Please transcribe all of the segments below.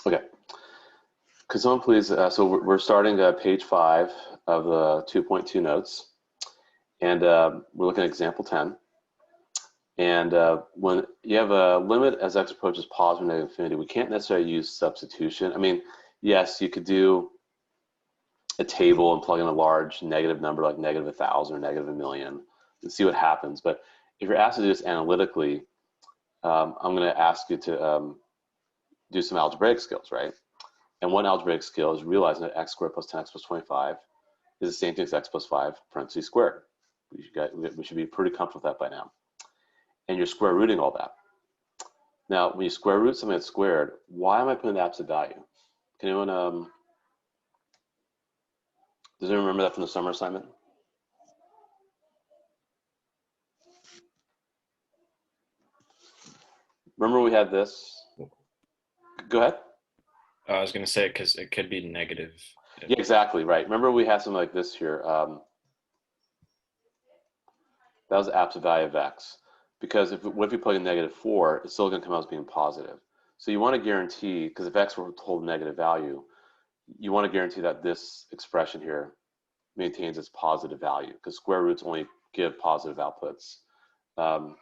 Okay. Could someone please, so we're starting page 5 of the 2.2 notes, and we're looking at example 10. And when you have a limit as x approaches positive or negative infinity, we can't necessarily use substitution. I mean, yes, you could do a table and plug in a large negative number like negative 1,000 or negative 1,000,000 and see what happens. But if you're asked to do this analytically, I'm going to ask you to do some algebraic skills, right? And one algebraic skill is realizing that x squared plus 10x plus 25 is the same thing as x plus 5 parentheses squared. We should be pretty comfortable with that by now. And you're square rooting all that. Now, when you square root something that's squared, why am I putting the absolute value? Can anyone, does anyone remember that from the summer assignment? Remember we had this? Go ahead. I was going to say, because it could be negative. Yeah, exactly, right. Remember we had something like this here. That was the absolute value of x. Because what if you plug in -4, it's still going to come out as being positive. So you want to guarantee, because if x were to hold a negative value, you want to guarantee that this expression here maintains its positive value, because square roots only give positive outputs. So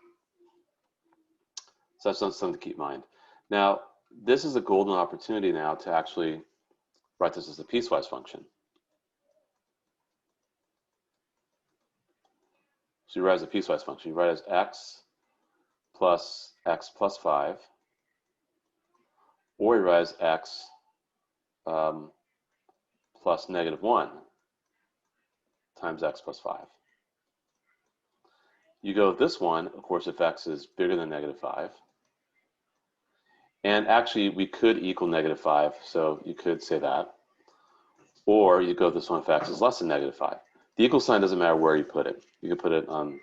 that's something to keep in mind. Now, this is a golden opportunity now to actually write this as a piecewise function. So you write as a piecewise function. You write as x plus 5, or you write as x plus -1 times x plus 5. You go with this one, of course, if x is bigger than -5. And actually, we could equal -5, so you could say that. Or you go with this one if x is less than -5. The equal sign doesn't matter where you put it. You can put it on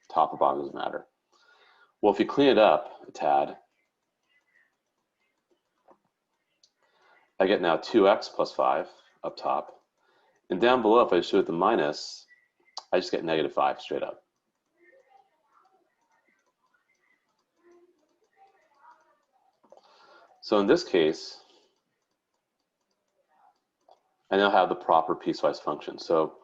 top or bottom, doesn't matter. Well, if you clean it up a tad, I get now 2x plus 5 up top. And down below, if I show it the minus, I just get -5 straight up. So in this case, I now have the proper piecewise function. So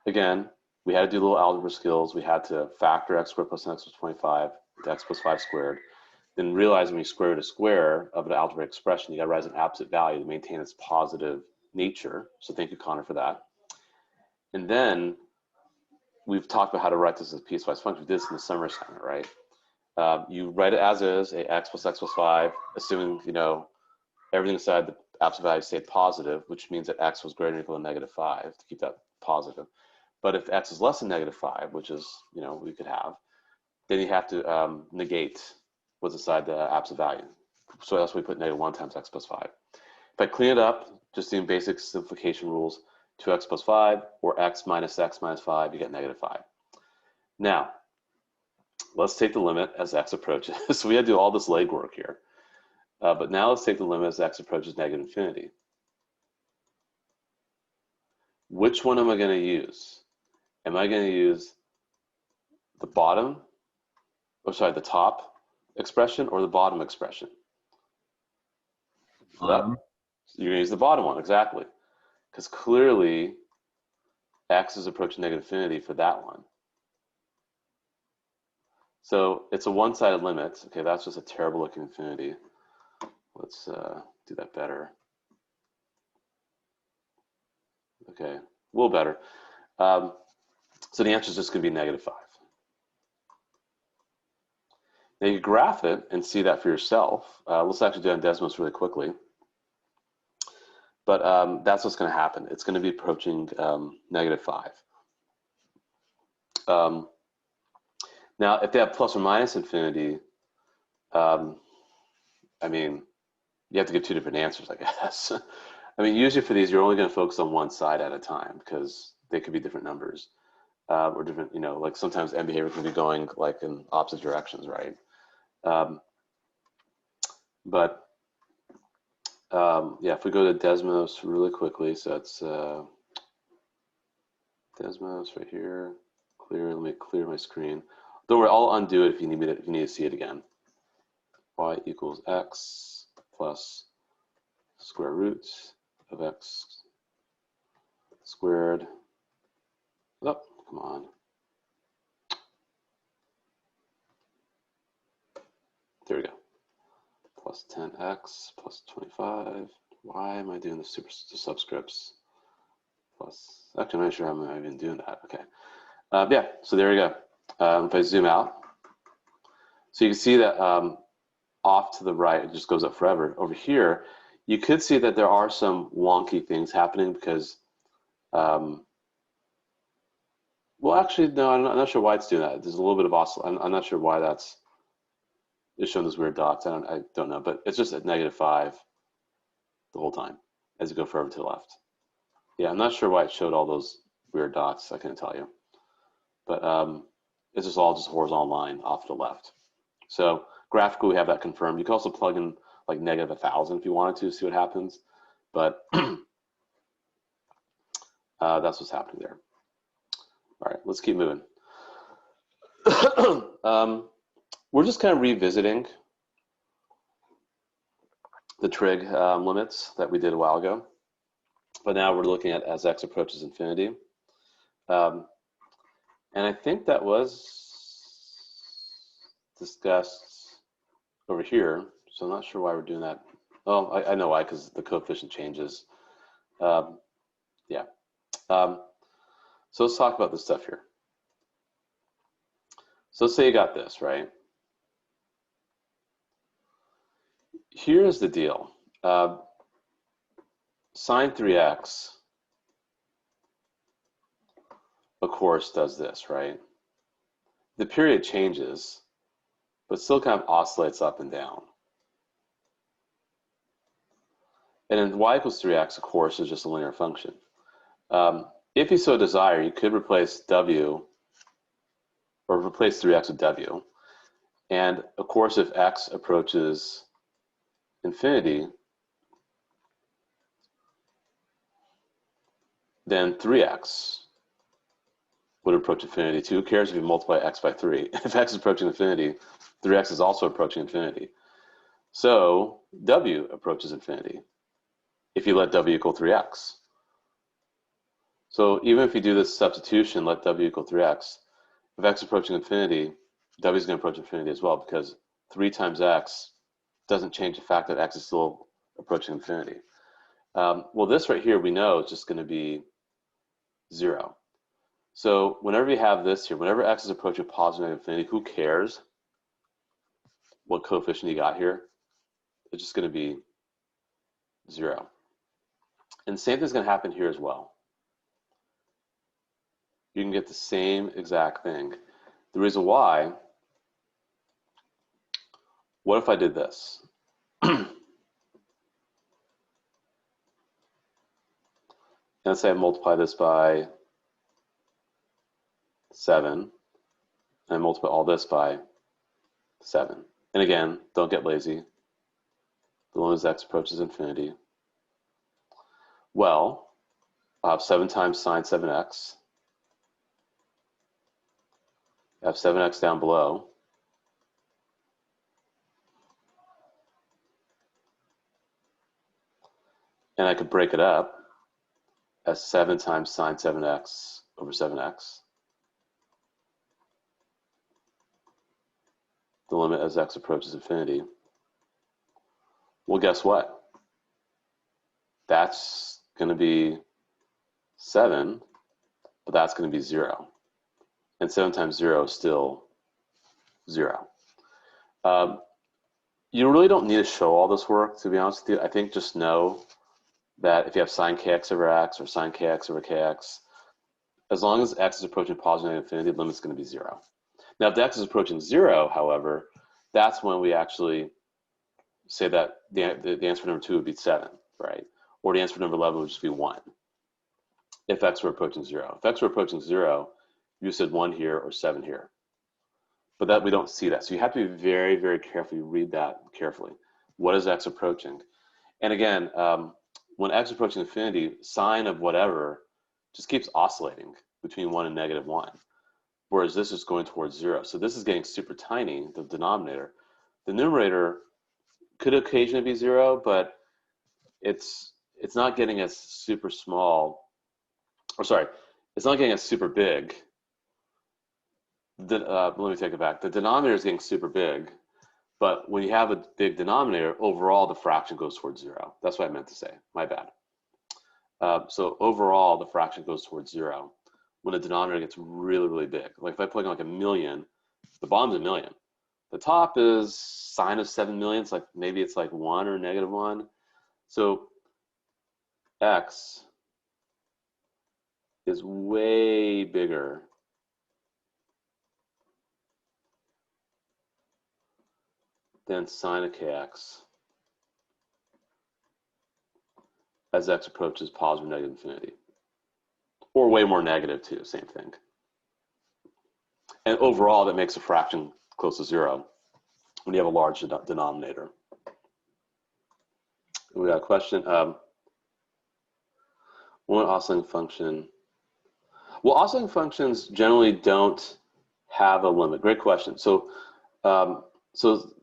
again, we had to do little algebra skills. We had to factor x squared plus 10x plus 25 to x plus 5 squared. Then realize when you square root a square of an algebraic expression, you got to write as an absolute value to maintain its positive nature. So thank you, Connor, for that. And then we've talked about how to write this as a piecewise function. We did this in the summer assignment, right? You write it as is, a x plus 5, assuming everything inside the absolute value stayed positive, which means that x was greater than or equal to -5 to keep that positive. But if x is less than -5, which is we could have, then you have to negate what's inside the absolute value. So that's why we put -1 times x plus 5. If I clean it up, just doing basic simplification rules, 2x plus 5 or x minus 5, you get -5. Now, let's take the limit as x approaches. So we had to do all this legwork here. But now let's take the limit as x approaches -infinity. Which one am I going to use? Am I going to use the bottom, the top expression or the bottom expression? Bottom. You're going to use the bottom one, exactly. Because clearly x is approaching -infinity for that one. So it's a one-sided limit. Okay, that's just a terrible looking infinity. Let's do that better. Okay, a little better. So the answer is just going to be -5. Now you graph it and see that for yourself. Let's actually do it on Desmos really quickly. But that's what's going to happen. It's going to be approaching -5. Now, if they have plus or minus infinity, I mean, you have to get two different answers, I guess. I mean, usually for these, you're only going to focus on one side at a time because they could be different numbers or different, like sometimes end behavior can be going like in opposite directions, right? Yeah, if we go to Desmos really quickly, so it's Desmos right here. Clear. Let me clear my screen. Don't worry, I'll undo it if you need to see it again. Y equals x plus square root of x squared. Oh, come on. There we go. Plus 10x plus 25. Why am I doing the subscripts? Plus, actually, I'm not sure how I'm even doing that. Okay. Yeah, so there we go. If I zoom out, so you can see that off to the right, it just goes up forever. Over here, you could see that there are some wonky things happening because, well, actually, no, I'm not sure why it's doing that. There's a little bit of oscillation. I'm not sure why it's showing those weird dots. I don't know, but it's just at -5 the whole time as you go further to the left. Yeah, I'm not sure why it showed all those weird dots. I couldn't tell you, but it's just all just horizontal line off to the left. So graphically, we have that confirmed. You can also plug in like -1000 if you wanted to see what happens, but that's what's happening there. All right, let's keep moving. We're just kind of revisiting the trig limits that we did a while ago, but now we're looking at as x approaches infinity. And I think that was discussed over here, so I'm not sure why we're doing that. Oh, I know why, because the coefficient changes. Yeah. So let's talk about this stuff here. So let's say you got this, right? Here's the deal. Sine 3x, of course, does this, right? The period changes, but still kind of oscillates up and down. And then y equals 3x, of course, is just a linear function. If you so desire, you could replace w, or replace 3x with w. And of course, if x approaches infinity, then 3x would approach infinity too. Who cares if you multiply x by 3? If x is approaching infinity, 3x is also approaching infinity. So w approaches infinity if you let w equal 3x. So even if you do this substitution, let w equal 3x, if x is approaching infinity, w is going to approach infinity as well, because 3 times x doesn't change the fact that x is still approaching infinity. Well, this right here we know is just going to be 0. So whenever you have this here, whenever x is approaching positive negative infinity, who cares what coefficient you got here? It's just going to be 0. And the same thing's going to happen here as well. You can get the same exact thing. The reason why, what if I did this? Let's say I multiply this by 7, and I multiply all this by 7. And again, don't get lazy. The limit as x approaches infinity. Well, I'll have 7 times sine 7x. I have 7x down below. And I could break it up as 7 times sine 7x over 7x. The limit as x approaches infinity. Well, guess what? That's going to be 7, but that's going to be 0. And 7 times 0 is still 0. You really don't need to show all this work, to be honest with you. I think just know that if you have sine kx over x or sine kx over kx, as long as x is approaching positive infinity, the limit's going to be 0. Now, if the x is approaching 0, however, that's when we actually say that the answer for number 2 would be 7, right? Or the answer for number 11 would just be 1 if x were approaching 0. If x were approaching 0, you said 1 here or 7 here. But that we don't see that. So you have to be very, very careful. You read that carefully. What is x approaching? And again, when x is approaching infinity, sine of whatever just keeps oscillating between 1 and -1. Whereas this is going towards 0. So this is getting super tiny, the denominator. The numerator could occasionally be 0, but it's not getting as super small, or sorry, it's not getting as super big. Let me take it back. The denominator is getting super big, but when you have a big denominator, overall the fraction goes towards 0. That's what I meant to say. My bad. So overall, the fraction goes towards 0 when the denominator gets really, really big. Like if I plug in like 1,000,000, the bottom's 1,000,000. The top is sine of 7,000,000. It's like maybe it's like 1 or -1. So x is way bigger than sine of kx as x approaches positive or negative infinity. Or way more negative too, same thing. And overall, that makes a fraction close to 0 when you have a large denominator. We got a question. One oscillating function. Well, oscillating functions generally don't have a limit. Great question. So, so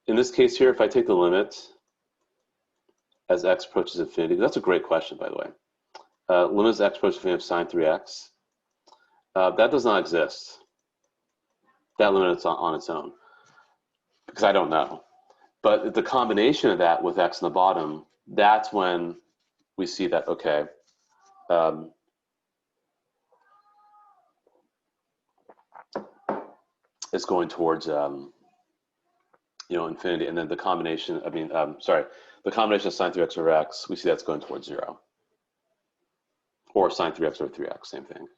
in this case here, if I take the limit as x approaches infinity, that's a great question, by the way. Limit as x approaches infinity of sine 3x. That does not exist. That limit is on its own, because I don't know. But the combination of that with x in the bottom, that's when we see that, okay, it's going towards infinity, and then the combination, the combination of sine 3x over x, we see that's going towards 0. Or sine 3x over 3x, same thing.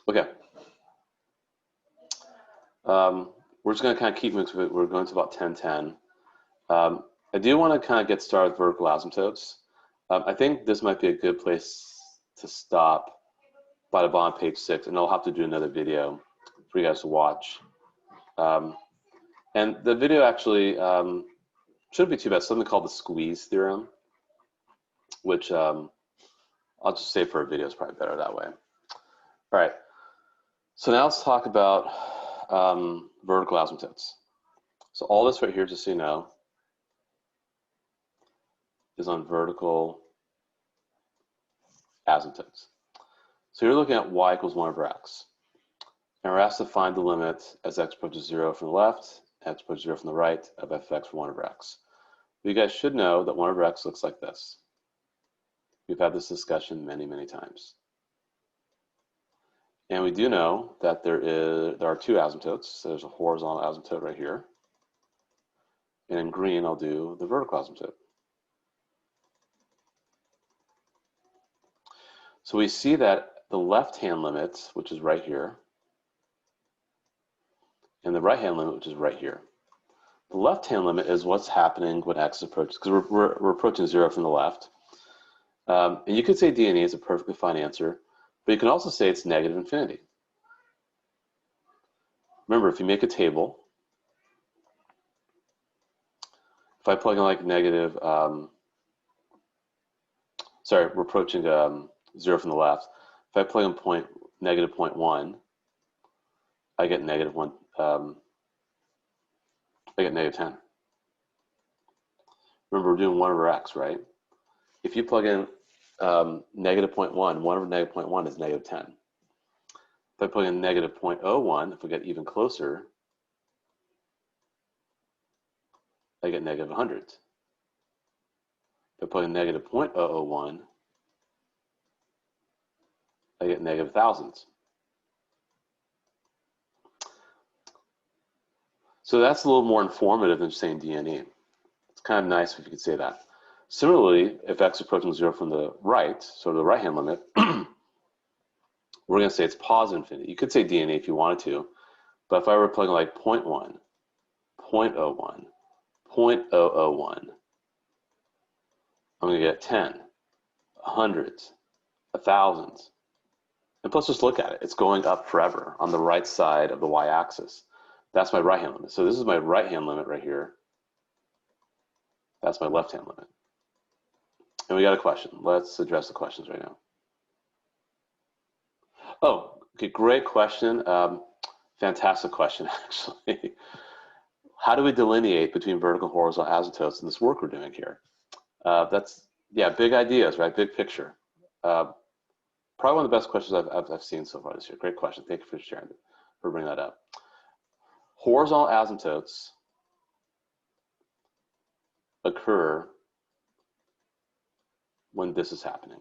Okay. We're just going to kind of keep moving. We're going to about 10:10. I do want to kind of get started with vertical asymptotes. I think this might be a good place to stop by the bottom page 6, and I'll have to do another video for you guys to watch. And the video actually shouldn't be too bad. It's something called the squeeze theorem, which I'll just say for a video is probably better that way. All right. So now let's talk about vertical asymptotes. So all this right here, just so you know, is on vertical asymptotes. So you're looking at y equals 1 over x. And we're asked to find the limit as x approaches 0 from the left, x approaches 0 from the right of f(x) for 1 over x. But you guys should know that 1 over x looks like this. We've had this discussion many, many times. And we do know that there are 2 asymptotes. So there's a horizontal asymptote right here. And in green, I'll do the vertical asymptote. So we see that the left-hand limit, which is right here, and the right-hand limit, which is right here. The left-hand limit is what's happening when x approaches, because we're approaching 0 from the left. And you could say D&E is a perfectly fine answer, but you can also say it's negative infinity. Remember, if you make a table, if I plug in like negative, we're approaching 0 from the left. If I plug in negative 0.1, I get negative 1. I get negative 10. Remember, we're doing 1 over x, right? If you plug in negative 0.1, 1 over negative 0.1 is negative 10. If I plug in negative 0.01, if we get even closer, I get negative 100. If I plug in negative 0.001, I get negative thousands. So that's a little more informative than just saying D&E. It's kind of nice if you could say that. Similarly, if x approaching 0 from the right, so the right-hand limit, we're going to say it's positive infinity. You could say D&E if you wanted to, but if I were plugging like 0.1, 0.01, 0.001, I'm going to get 10, hundreds, thousands. And plus, just look at it. It's going up forever on the right side of the y-axis. That's my right-hand limit. So this is my right-hand limit right here. That's my left-hand limit. And we got a question. Let's address the questions right now. Oh, okay, great question. Fantastic question, actually. how do we delineate between vertical and horizontal asymptotes in this work we're doing here? That's, yeah, big ideas, right? Big picture. Probably one of the best questions I've seen so far this year. Great question. Thank you for sharing, for bringing that up. Horizontal asymptotes occur when this is happening.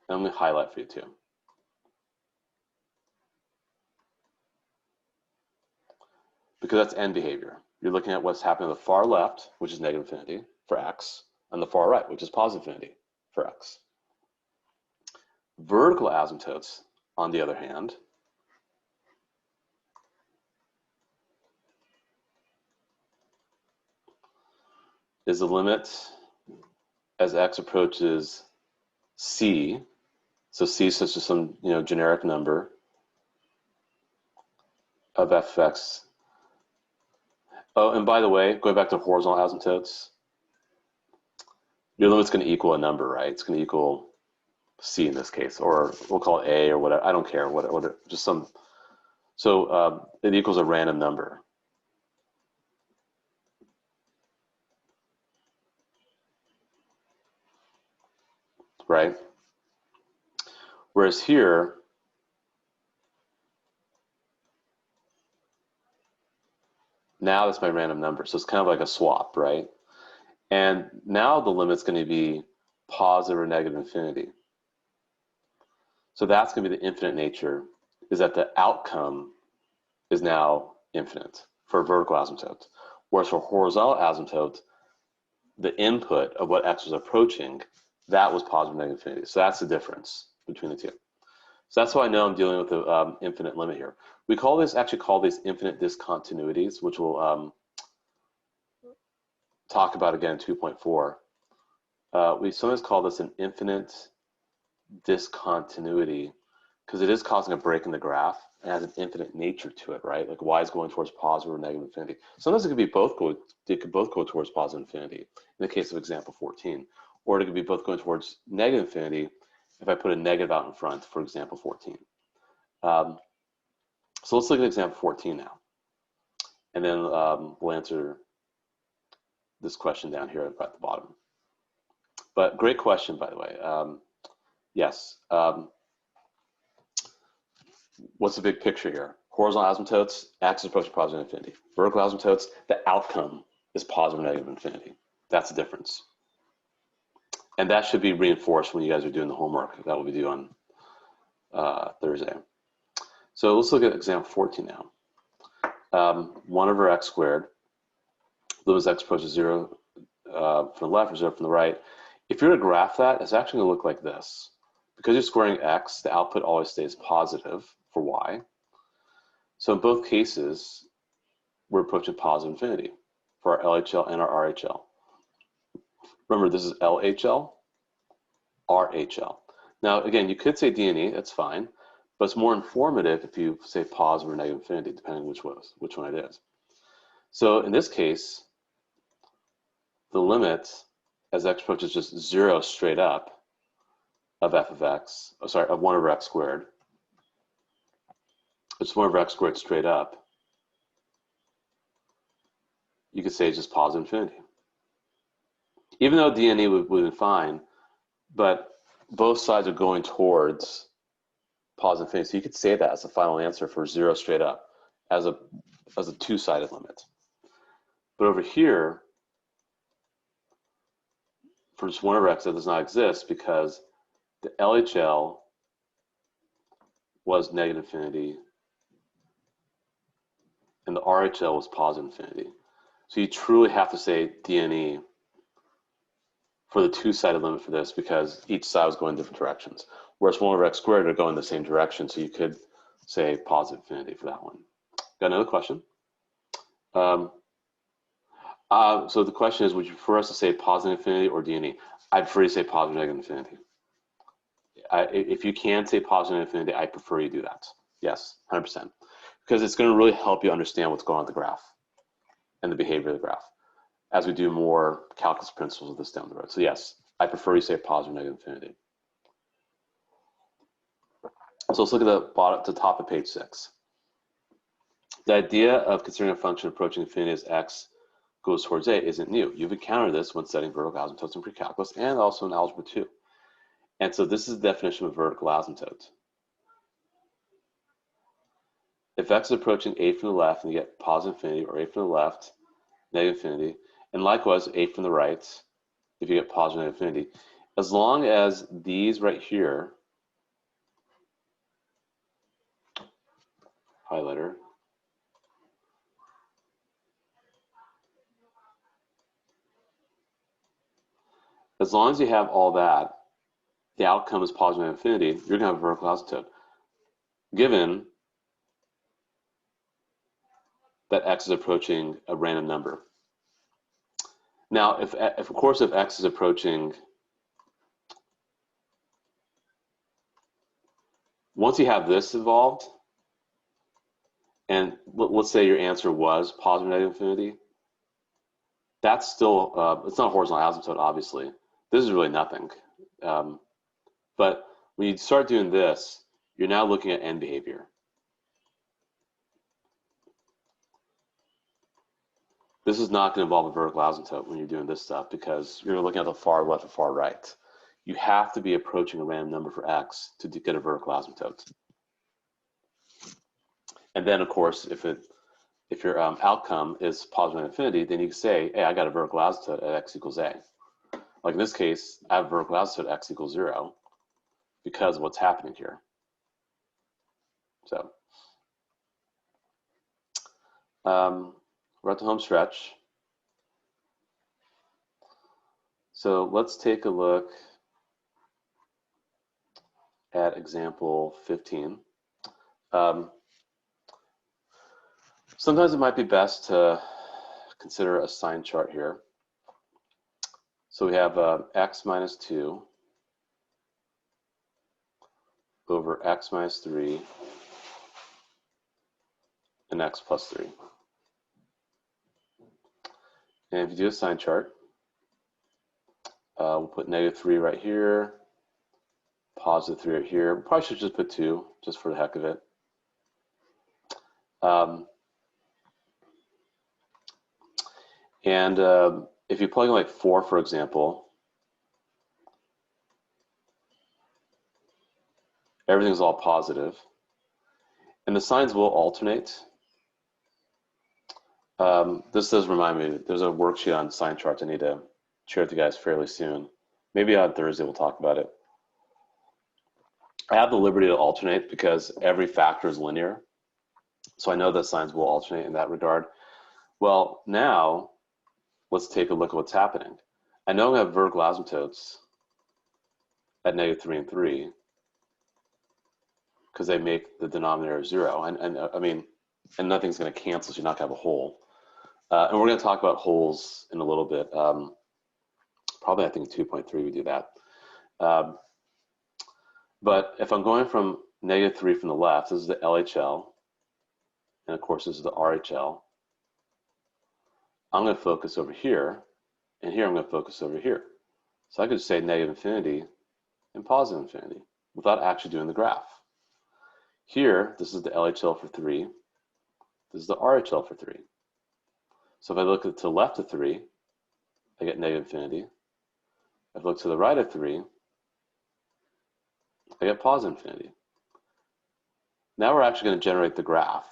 And I'm going to highlight for you too. Because that's end behavior. You're looking at what's happening on the far left, which is negative infinity for x, and the far right, which is positive infinity for x. Vertical asymptotes, on the other hand, is the limit as x approaches c. So c is just some generic number of f of x. Oh, and by the way, going back to horizontal asymptotes, your limit's going to equal a number, right? It's going to equal c in this case, or we'll call it a or whatever. I don't care. What just some. So it equals a random number. Right? Whereas here, now that's my random number. So it's kind of like a swap, right? And now the limit's going to be positive or negative infinity. So that's going to be the infinite nature, is that the outcome is now infinite for a vertical asymptote. Whereas for horizontal asymptote, the input of what x was approaching, that was positive or negative infinity. So that's the difference between the two. So that's why I know I'm dealing with the infinite limit here. We actually call these infinite discontinuities, which we'll talk about again in 2.4. We sometimes call this an infinite discontinuity because it is causing a break in the graph and has an infinite nature to it, right? Like y is going towards positive or negative infinity. Sometimes it could be both it could both go towards positive infinity in the case of example 14, or it could be both going towards negative infinity if I put a negative out in front for example 14. So let's look at example 14 now, and then we'll answer this question down here at the bottom. But great question, by the way. Yes. What's the big picture here? Horizontal asymptotes, axis approaching positive infinity. Vertical asymptotes, the outcome is positive or negative infinity. That's the difference. And that should be reinforced when you guys are doing the homework that will be due on Thursday. So let's look at example 14 now. 1 over x squared, limit as x approaches 0 from the left or 0 from the right. If you're to graph that, it's actually going to look like this. Because you're squaring x, the output always stays positive for y. So in both cases, we're approaching positive infinity for our LHL and our RHL. Remember, this is LHL, RHL. Now, again, you could say D&E, that's fine, but it's more informative if you say positive or negative infinity, depending which one it is. So in this case, the limit as x approaches just 0 straight up of f of x, of 1 over x squared. It's 1 over x squared straight up. You could say it's just positive infinity. Even though D&E would have been fine, but both sides are going towards positive infinity. So you could say that as the final answer for 0 straight up as a two-sided limit. But over here, for just 1 over x, that does not exist because the LHL was negative infinity and the RHL was positive infinity. So you truly have to say D&E for the two-sided limit for this because each side was going in different directions. Whereas 1 over x squared are going in the same direction, so you could say positive infinity for that one. Got another question? So the question is, would you prefer us to say positive infinity or D&E? I'd prefer you to say positive negative infinity. If you can say positive infinity, I prefer you do that. Yes, 100%. Because it's going to really help you understand what's going on with the graph and the behavior of the graph as we do more calculus principles of this down the road. So yes, I prefer you say positive negative infinity. So let's look at the top of page 6. The idea of considering a function approaching infinity as x goes towards a isn't new. You've encountered this when studying vertical asymptotes in pre-calculus and also in algebra 2. And so this is the definition of a vertical asymptote. If x is approaching a from the left and you get positive infinity, or a from the left, negative infinity, and likewise a from the right, if you get positive negative infinity, as long as these right here, highlighter, as long as you have all that, the outcome is positive infinity, you're going to have a vertical asymptote, given that x is approaching a random number. Now, if of course, if x is approaching, once you have this involved, and let's say your answer was positive negative infinity, that's still, it's not a horizontal asymptote, obviously. This is really nothing. But when you start doing this, you're now looking at end behavior. This is not going to involve a vertical asymptote when you're doing this stuff, because you're looking at the far left or far right. You have to be approaching a random number for x to get a vertical asymptote. And then, of course, if your outcome is positive infinity, then you can say, hey, I got a vertical asymptote at x equals a. Like in this case, I have a vertical asymptote at x equals 0 because of what's happening here. So we're at the home stretch. So let's take a look at example 15. Sometimes it might be best to consider a sign chart here. So we have x minus 2 over x minus 3 and x plus 3. And if you do a sign chart, we'll put negative 3 right here, positive 3 right here. We probably should just put 2, just for the heck of it. If you plug in like 4, for example, everything's all positive. And the signs will alternate. This does remind me, there's a worksheet on sign charts I need to share with you guys fairly soon. Maybe on Thursday we'll talk about it. I have the liberty to alternate because every factor is linear. So I know that signs will alternate in that regard. Well, now let's take a look at what's happening. I know I have vertical asymptotes at negative 3 and 3 because they make the denominator 0. And I mean, and nothing's going to cancel, so you're not going to have a hole. And we're going to talk about holes in a little bit. Probably, I think 2.3 we do that. But if I'm going from negative 3 from the left, this is the LHL, and of course this is the RHL. I'm going to focus over here, and here I'm going to focus over here. So I could say negative infinity and positive infinity without actually doing the graph. Here, this is the LHL for 3. This is the RHL for 3. So if I look to the left of 3, I get negative infinity. If I look to the right of 3, I get positive infinity. Now we're actually going to generate the graph.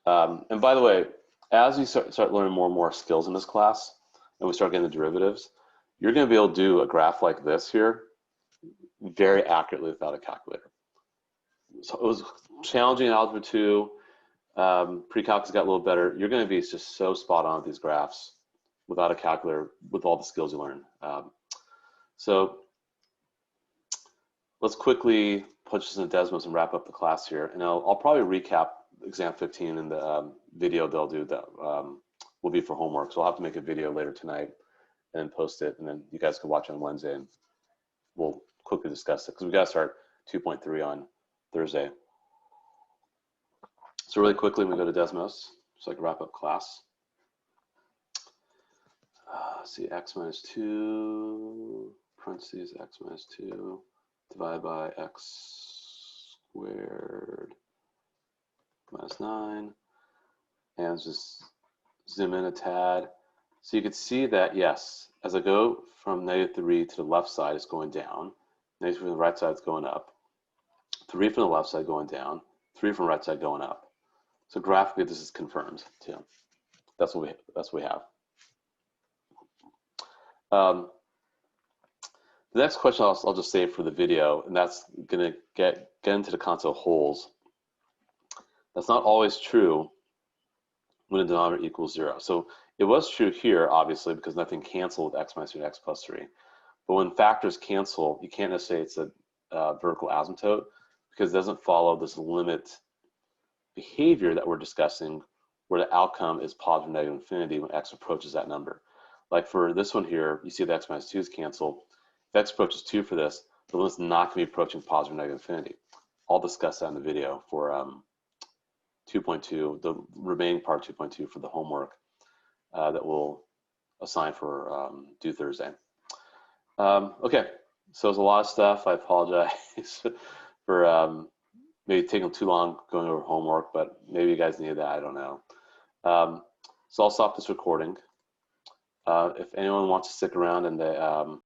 And by the way, as we start learning more and more skills in this class, and we start getting the derivatives, you're going to be able to do a graph like this here very accurately without a calculator. So it was challenging in Algebra 2. Pre-calculus got a little better. You're going to be just so spot on with these graphs without a calculator with all the skills you learn. So let's quickly punch this into Desmos and wrap up the class here. And I'll probably recap exam 15 in the video they'll do that will be for homework. So I'll have to make a video later tonight and then post it. And then you guys can watch on Wednesday and we'll quickly discuss it because we got to start 2.3 on Thursday. So really quickly, we go to Desmos so I can wrap up class. See, x minus 2, parentheses, x minus 2, divided by x squared minus 9. And let's just zoom in a tad. So you can see that, yes, as I go from -3 to the left side, it's going down. -3 from the right side is going up. 3 from the left side going down. 3 from the right side going up. So graphically, this is confirmed too. That's what we have. The next question I'll just save for the video, and that's going to get into the concept of holes. That's not always true when the denominator equals 0. So it was true here, obviously, because nothing canceled with x minus 3 and x plus 3. But when factors cancel, you can't necessarily say it's a vertical asymptote, because it doesn't follow this limit behavior that we're discussing, where the outcome is positive or negative infinity when x approaches that number. Like for this one here, you see the x minus 2 is canceled. If x approaches 2 for this, the limit's not going to be approaching positive or negative infinity. I'll discuss that in the video for 2.2, the remaining part 2.2 for the homework that we'll assign for due Thursday. Okay, so there's a lot of stuff. I apologize for maybe taking too long going over homework, but maybe you guys need that, I don't know. So I'll stop this recording. If anyone wants to stick around and